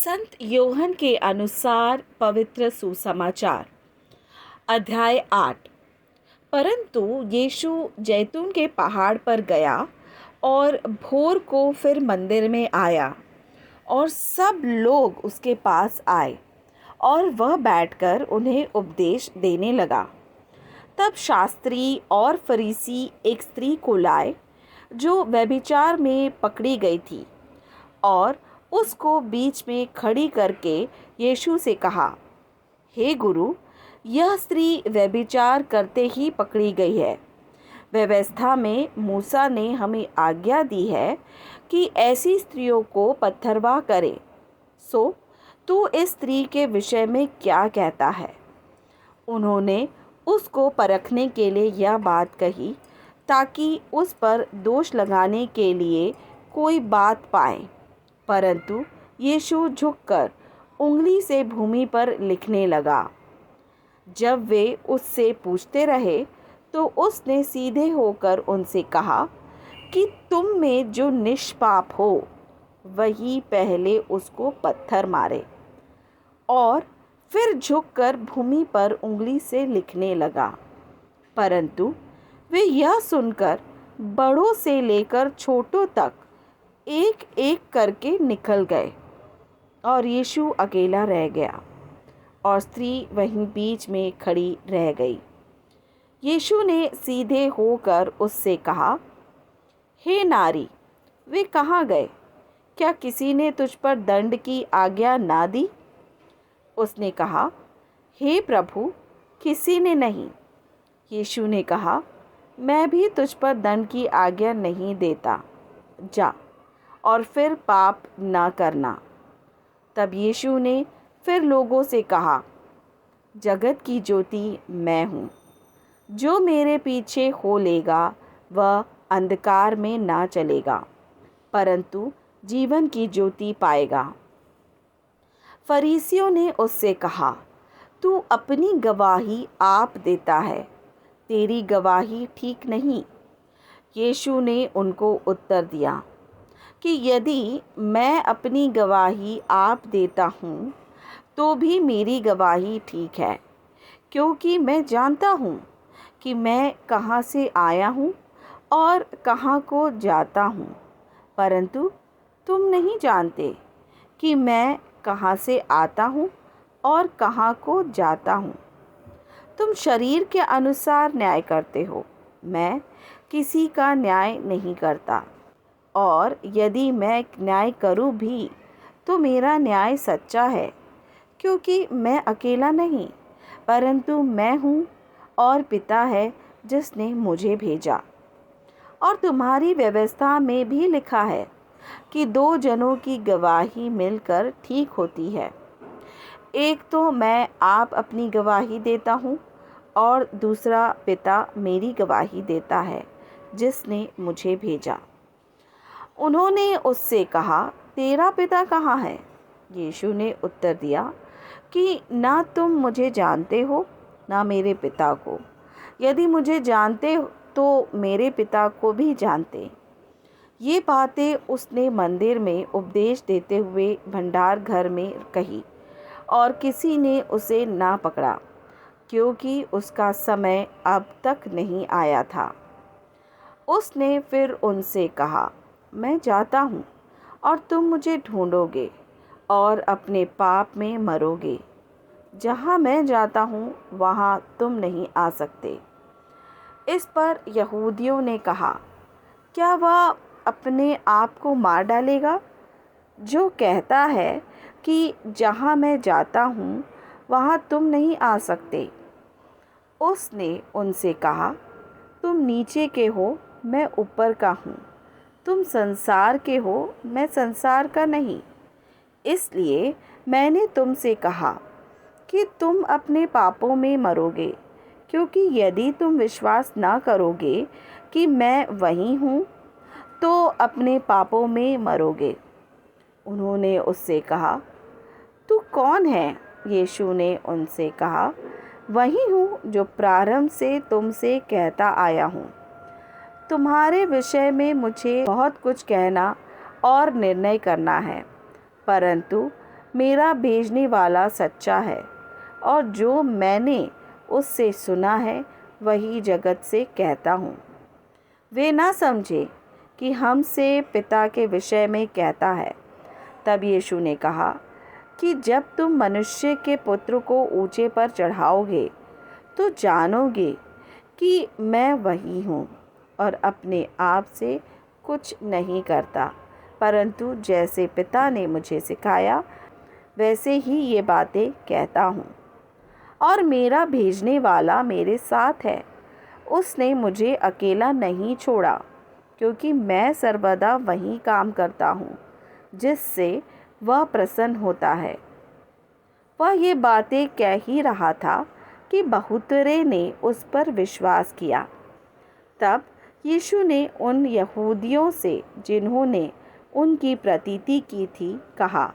संत योहन के अनुसार पवित्र सुसमाचार अध्याय 8। परंतु यीशु जैतून के पहाड़ पर गया और भोर को फिर मंदिर में आया और सब लोग उसके पास आए और वह बैठकर उन्हें उपदेश देने लगा। तब शास्त्री और फरीसी एक स्त्री को लाए जो व्यभिचार में पकड़ी गई थी और उसको बीच में खड़ी करके यीशु से कहा, हे गुरु, यह स्त्री व्यभिचार करते ही पकड़ी गई है। व्यवस्था में मूसा ने हमें आज्ञा दी है कि ऐसी स्त्रियों को पत्थरवाह करे। सो तू इस स्त्री के विषय में क्या कहता है? उन्होंने उसको परखने के लिए यह बात कही ताकि उस पर दोष लगाने के लिए कोई बात पाए। परंतु यीशु झुककर उंगली से भूमि पर लिखने लगा। जब वे उससे पूछते रहे तो उसने सीधे होकर उनसे कहा कि तुम में जो निष्पाप हो वही पहले उसको पत्थर मारे। और फिर झुककर भूमि पर उंगली से लिखने लगा। परंतु वे यह सुनकर बड़ों से लेकर छोटों तक एक एक करके निकल गए और यीशु अकेला रह गया और स्त्री वहीं बीच में खड़ी रह गई। यीशु ने सीधे होकर उससे कहा, हे नारी, वे कहाँ गए? क्या किसी ने तुझ पर दंड की आज्ञा ना दी? उसने कहा, हे प्रभु, किसी ने नहीं। यीशु ने कहा, मैं भी तुझ पर दंड की आज्ञा नहीं देता। जा और फिर पाप ना करना। तब यीशु ने फिर लोगों से कहा, जगत की ज्योति मैं हूँ। जो मेरे पीछे हो लेगा वह अंधकार में ना चलेगा परंतु जीवन की ज्योति पाएगा। फरीसियों ने उससे कहा, तू अपनी गवाही आप देता है, तेरी गवाही ठीक नहीं। यीशु ने उनको उत्तर दिया कि यदि मैं अपनी गवाही आप देता हूँ तो भी मेरी गवाही ठीक है, क्योंकि मैं जानता हूँ कि मैं कहाँ से आया हूँ और कहाँ को जाता हूँ। परंतु तुम नहीं जानते कि मैं कहाँ से आता हूँ और कहाँ को जाता हूँ। तुम शरीर के अनुसार न्याय करते हो, मैं किसी का न्याय नहीं करता। और यदि मैं न्याय करूं भी तो मेरा न्याय सच्चा है, क्योंकि मैं अकेला नहीं परंतु मैं हूँ और पिता है जिसने मुझे भेजा। और तुम्हारी व्यवस्था में भी लिखा है कि दो जनों की गवाही मिलकर ठीक होती है। एक तो मैं आप अपनी गवाही देता हूँ और दूसरा पिता मेरी गवाही देता है जिसने मुझे भेजा। उन्होंने उससे कहा, तेरा पिता कहाँ है? यीशु ने उत्तर दिया कि ना तुम मुझे जानते हो ना मेरे पिता को। यदि मुझे जानते तो मेरे पिता को भी जानते। ये बातें उसने मंदिर में उपदेश देते हुए भंडार घर में कही और किसी ने उसे ना पकड़ा, क्योंकि उसका समय अब तक नहीं आया था। उसने फिर उनसे कहा, मैं जाता हूँ और तुम मुझे ढूंढोगे और अपने पाप में मरोगे। जहाँ मैं जाता हूँ वहाँ तुम नहीं आ सकते। इस पर यहूदियों ने कहा, क्या वह अपने आप को मार डालेगा जो कहता है कि जहाँ मैं जाता हूँ वहाँ तुम नहीं आ सकते? उसने उनसे कहा, तुम नीचे के हो, मैं ऊपर का हूँ। तुम संसार के हो, मैं संसार का नहीं। इसलिए मैंने तुमसे कहा कि तुम अपने पापों में मरोगे, क्योंकि यदि तुम विश्वास ना करोगे कि मैं वही हूँ तो अपने पापों में मरोगे। उन्होंने उससे कहा, तू कौन है? यीशु ने उनसे कहा, वही हूँ जो प्रारंभ से तुमसे कहता आया हूँ। तुम्हारे विषय में मुझे बहुत कुछ कहना और निर्णय करना है, परंतु मेरा भेजने वाला सच्चा है और जो मैंने उससे सुना है वही जगत से कहता हूँ। वे ना समझे कि हमसे पिता के विषय में कहता है। तब यीशु ने कहा कि जब तुम मनुष्य के पुत्र को ऊंचे पर चढ़ाओगे तो जानोगे कि मैं वही हूँ और अपने आप से कुछ नहीं करता, परंतु जैसे पिता ने मुझे सिखाया वैसे ही ये बातें कहता हूँ। और मेरा भेजने वाला मेरे साथ है। उसने मुझे अकेला नहीं छोड़ा, क्योंकि मैं सर्वदा वही काम करता हूँ जिससे वह प्रसन्न होता है। वह ये बातें कह ही रहा था कि बहुतरे ने उस पर विश्वास किया। तब यीशु ने उन यहूदियों से जिन्होंने उनकी प्रतीति की थी कहा,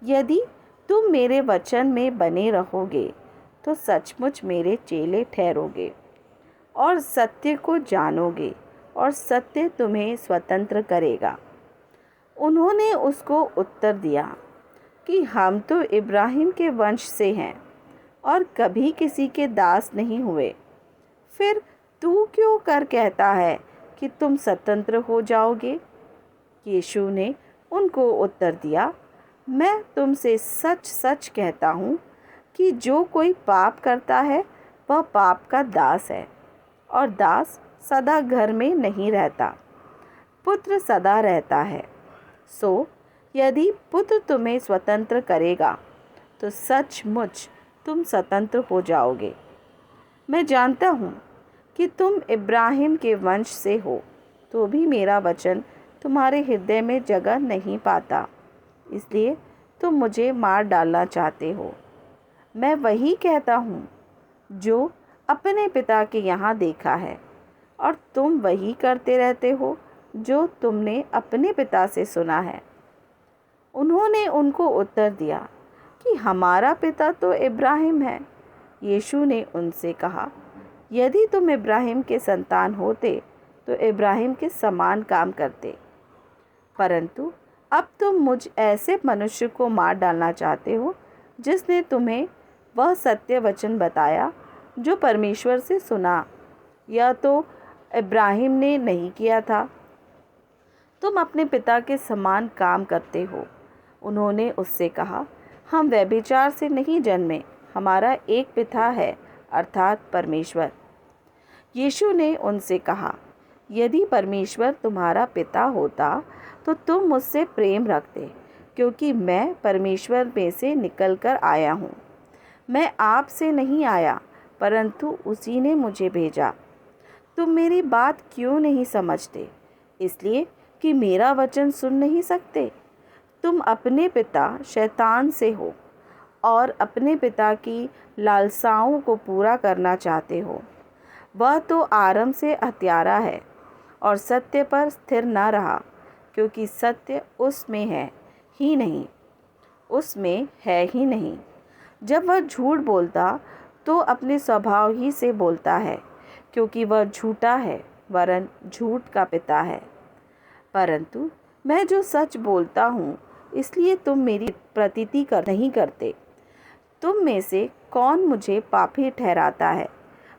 यदि तुम मेरे वचन में बने रहोगे तो सचमुच मेरे चेले ठहरोगे और सत्य को जानोगे और सत्य तुम्हें स्वतंत्र करेगा। उन्होंने उसको उत्तर दिया कि हम तो इब्राहिम के वंश से हैं और कभी किसी के दास नहीं हुए। फिर तू क्यों कर कहता है कि तुम स्वतंत्र हो जाओगे? यीशु ने उनको उत्तर दिया, मैं तुमसे सच सच कहता हूँ कि जो कोई पाप करता है वह पाप का दास है, और दास सदा घर में नहीं रहता, पुत्र सदा रहता है। सो यदि पुत्र तुम्हें स्वतंत्र करेगा तो सचमुच तुम स्वतंत्र हो जाओगे। मैं जानता हूँ कि तुम इब्राहिम के वंश से हो, तो भी मेरा वचन तुम्हारे हृदय में जगह नहीं पाता, इसलिए तुम मुझे मार डालना चाहते हो। मैं वही कहता हूँ जो अपने पिता के यहाँ देखा है, और तुम वही करते रहते हो जो तुमने अपने पिता से सुना है। उन्होंने उनको उत्तर दिया कि हमारा पिता तो इब्राहिम है। यीशु ने उनसे कहा, यदि तुम इब्राहिम के संतान होते तो इब्राहिम के समान काम करते, परंतु अब तुम मुझ ऐसे मनुष्य को मार डालना चाहते हो जिसने तुम्हें वह सत्य वचन बताया जो परमेश्वर से सुना, या तो इब्राहिम ने नहीं किया था। तुम अपने पिता के समान काम करते हो। उन्होंने उससे कहा, हम व्यभिचार से नहीं जन्मे, हमारा एक पिता है, अर्थात परमेश्वर। यीशु ने उनसे कहा, यदि परमेश्वर तुम्हारा पिता होता तो तुम मुझसे प्रेम रखते, क्योंकि मैं परमेश्वर में से निकलकर आया हूँ। मैं आप से नहीं आया, परंतु उसी ने मुझे भेजा। तुम मेरी बात क्यों नहीं समझते? इसलिए कि मेरा वचन सुन नहीं सकते। तुम अपने पिता शैतान से हो और अपने पिता की लालसाओं को पूरा करना चाहते हो। वह तो आरंभ से हत्यारा है और सत्य पर स्थिर न रहा, क्योंकि सत्य उसमें है ही नहीं। जब वह झूठ बोलता तो अपने स्वभाव ही से बोलता है, क्योंकि वह झूठा है, वरन झूठ का पिता है। परंतु मैं जो सच बोलता हूँ, इसलिए तुम मेरी प्रतीति नहीं करते। तुम में से कौन मुझे पापी ठहराता है?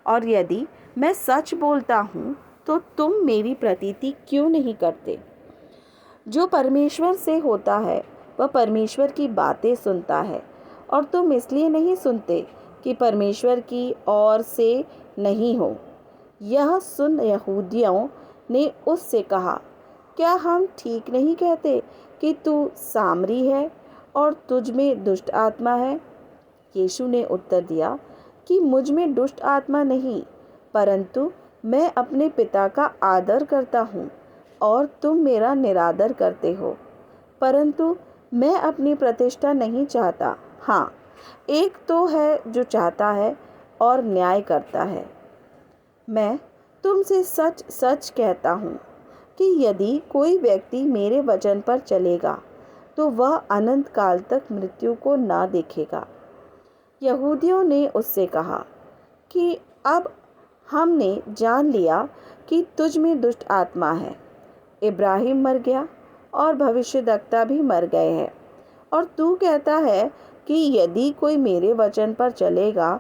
और यदि मैं सच बोलता हूँ तो तुम मेरी प्रतीति क्यों नहीं करते? जो परमेश्वर से होता है वह परमेश्वर की बातें सुनता है, और तुम इसलिए नहीं सुनते कि परमेश्वर की ओर से नहीं हो। यह सुन यहूदियों ने उससे कहा, क्या हम ठीक नहीं कहते कि तू सामरी है और तुझ में दुष्ट आत्मा है? यीशु ने उत्तर दिया कि मुझ में दुष्ट आत्मा नहीं, परंतु मैं अपने पिता का आदर करता हूँ और तुम मेरा निरादर करते हो। परंतु मैं अपनी प्रतिष्ठा नहीं चाहता। हाँ, एक तो है जो चाहता है और न्याय करता है। मैं तुमसे सच सच कहता हूँ कि यदि कोई व्यक्ति मेरे वचन पर चलेगा तो वह अनंत काल तक मृत्यु को ना देखेगा। यहूदियों ने उससे कहा कि अब हमने जान लिया कि तुझ में दुष्ट आत्मा है। इब्राहिम मर गया और भविष्यद्वक्ता भी मर गए हैं, और तू कहता है कि यदि कोई मेरे वचन पर चलेगा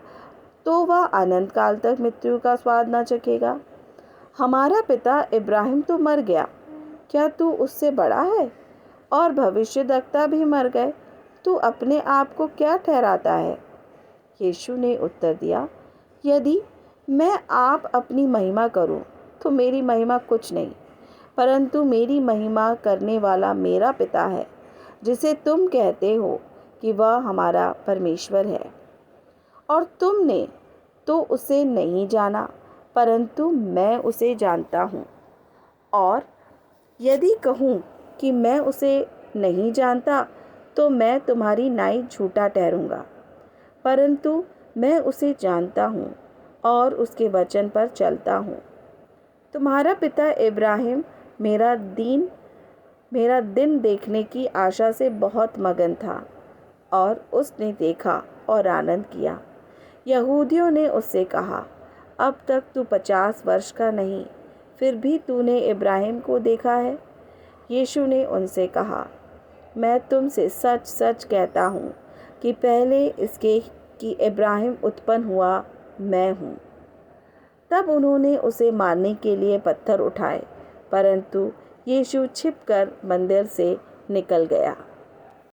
तो वह अनंत काल तक मृत्यु का स्वाद न चखेगा। हमारा पिता इब्राहिम तो मर गया, क्या तू उससे बड़ा है? और भविष्यद्वक्ता भी मर गए, तू अपने आप को क्या ठहराता है? यीशु ने उत्तर दिया, यदि मैं आप अपनी महिमा करूं तो मेरी महिमा कुछ नहीं, परंतु मेरी महिमा करने वाला मेरा पिता है, जिसे तुम कहते हो कि वह हमारा परमेश्वर है। और तुमने तो उसे नहीं जाना, परंतु मैं उसे जानता हूँ। और यदि कहूँ कि मैं उसे नहीं जानता तो मैं तुम्हारी नाई झूठा ठहरूँगा, परंतु मैं उसे जानता हूँ और उसके वचन पर चलता हूँ। तुम्हारा पिता इब्राहिम मेरा दिन देखने की आशा से बहुत मगन था, और उसने देखा और आनंद किया। यहूदियों ने उससे कहा, अब तक तू 50 वर्ष का नहीं, फिर भी तूने इब्राहिम को देखा है। यीशु ने उनसे कहा, मैं तुमसे सच सच कहता हूँ कि पहले इसके कि इब्राहिम उत्पन्न हुआ, मैं हूँ। तब उन्होंने उसे मारने के लिए पत्थर उठाए, परंतु यीशु छिपकर मंदिर से निकल गया।